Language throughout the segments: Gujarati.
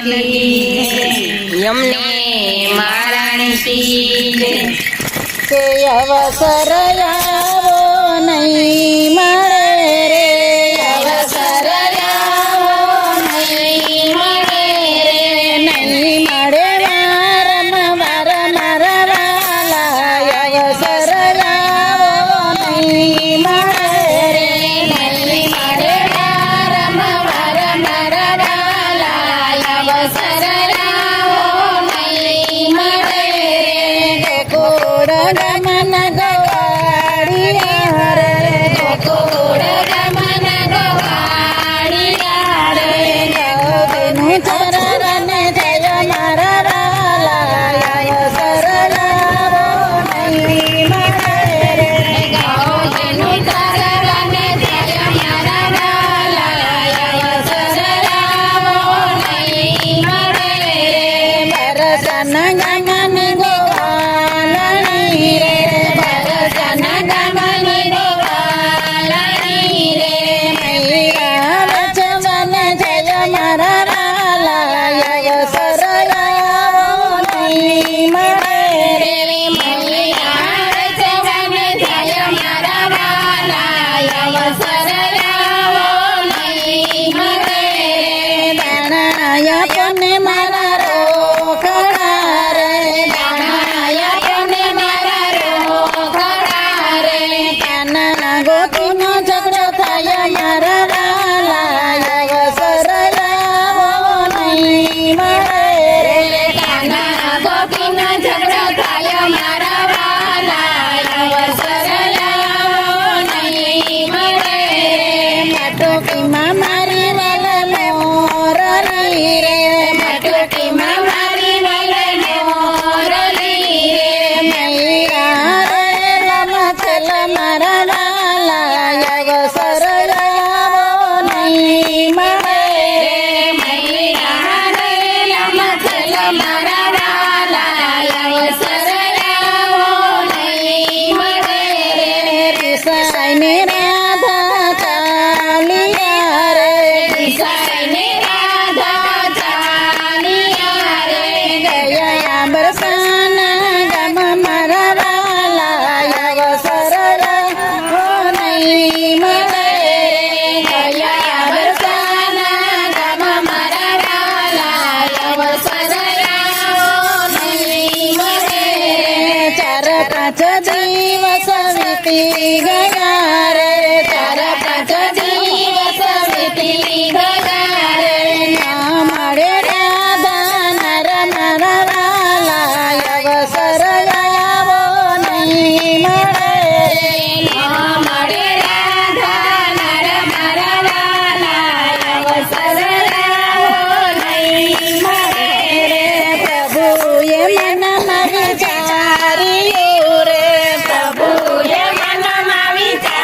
કી યમને મહારાણી કે અવસર આવો નહીં મળે રે અવસર આવો નહીં મળે રે નહીં મળે વારંવાર મારા વાલા અવસર આવો નહીં મળે રે નહીં મળે વારંવાર મારા વાલા અવસર આવો નહીં મળે રે ગોકુળ ગમન ગવાડિયા રે ગોકુળ ગમન ગવાડિયા રે ગૌતનું ચરણ જય મારા વાલા અવસર આવો નહીં મળે રે ગૌતનું ચરણ જય મારા વાલા અવસર આવો નહીં મળે રે બરસન ગમન ગોવાલણી રે બરસન ગમન ગોવાલણી રે મૈયા વચન જય મારા વાલા અવસર આવો નહીં મળે રે મૈયા ચવન જય મારા વાલા અવસર આવો નહીં મળે દાણાય કોને મારા રોકડા રે દાણાયા કોને મારા રોકડા રે કાના ગોપીનો ઝઘડો થયો મારા વાલા અવસર આવો નહીં મળે રે કાના ગોપીનો ઝઘડો થયો મારા વાલા અવસર આવો નહીં મળે માટોકીમાં મારી વાલ મોરલી રે માટોટીમાં મારી વલે મોરલી રે મૈયા રે રમચલ મારા વાલા અવસર આવો નહીં મળે મૈયા રે લમચલ મારા વાલા અવસર આવો નહીં મળે રિસાઈને રાધા ચાલિયા રે દિશાને રાધા ચાલિયા રે ગયા બરસાના ગમ મારા વાલા અવસર આવો નહીં મળે ગયા વરસાના ગામ મારા વાલા અવસર આવો નહીં મળે ચાર પાંચ દિવસ વીતી ગયા રે ચાર પાંચ દિવસ વીતી ગયા રે ના મળે રાધા નર મારા વાલા અવસર આવો નહીં મળે ના મળે રાધા નર મારા વાલા અવસર આવો નહીં મળે પ્રભુએ મનમાં વિચાર્યું રે પ્રભુએ મનમાં વિચાર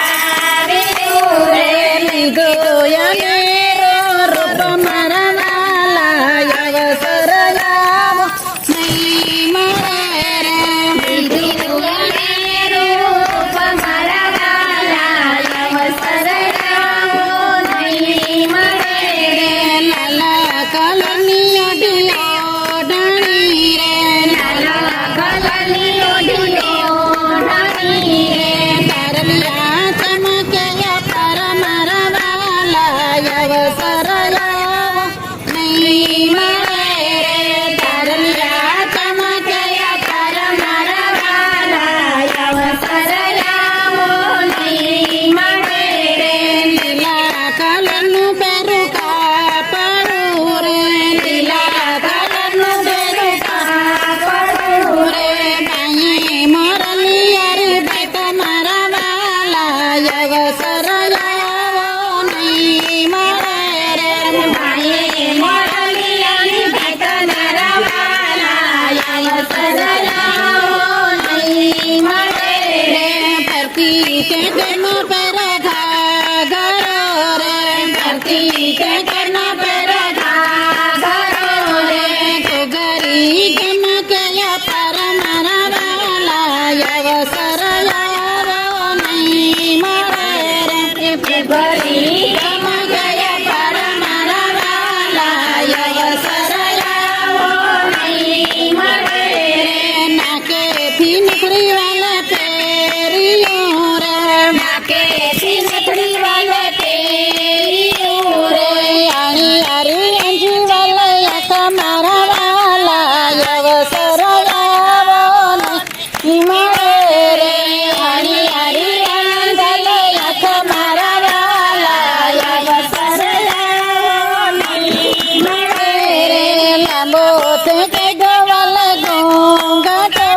તે કઈ ગોવાલ ઘૂંઘટો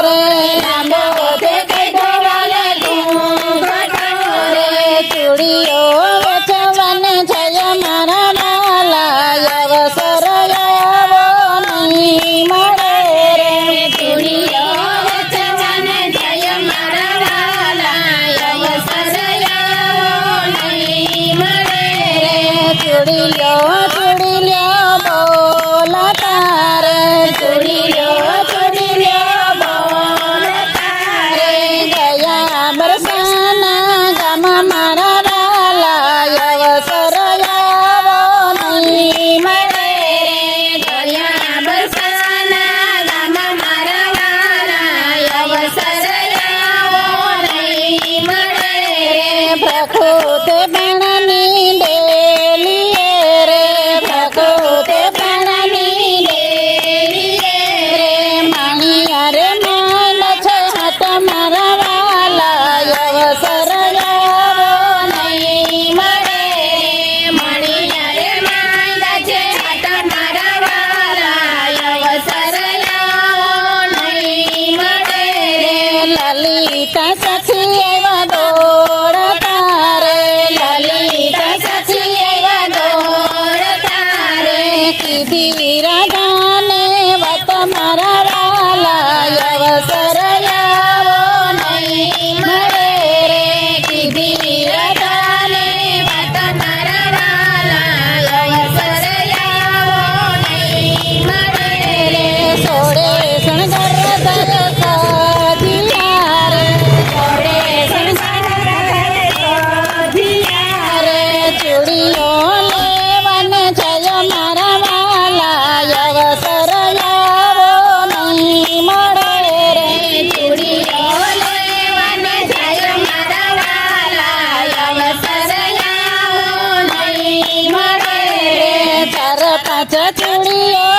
રે લાંબો તે કઈ ગોવાલ ઘૂંઘટો રે ચૂડીઓ વેચવાને જય મારા વાલા અવસર આવો નહીં મળે રે ચૂડીઓ વેચવાને જય મારા વાલા અવસર આવો નહીં મળે રે ચૂડીલો બોલતા રે ચૂડીલો બોલતા રે ગયા બરસાના ગામ મારા વાલા અવસર આવો નહીં મળે ગયા બરસાના ગામ મારા વાલા અવસર આવો નહીં મળે પ્રકૃતિ બણની ડેલીએ રે પ્રકૃતિ બણની ડેલીએ રે માણિયા રે માન છે હાથ મારા વાલા અવસર આવો નહીં મળે મણિયા રે માંદા છે હાથ મારા વાલા અવસર આવો નહીં મળે લલિતા સખી એવા દોડતા રે લલિતા સખી એવા દોડતા રે કીધી રાધાને વાત મારા વાલા અવસર આવો નહીં મળે રે કીધી રાધાને વાત મારા વાલા અવસર આવો નહીં મળે રે સોડે શણગાર દલ સાધિયા રે ઓરે સંસાર રે ચૂડીઓ લેવાને જય મારા વાલા અવસર આવો નહીં મળે રે ચૂડીઓ લેવાને જાય મારા વાલા અવસર આવો નહીં મળે રે ચાર પાંચ ચૂડીઓ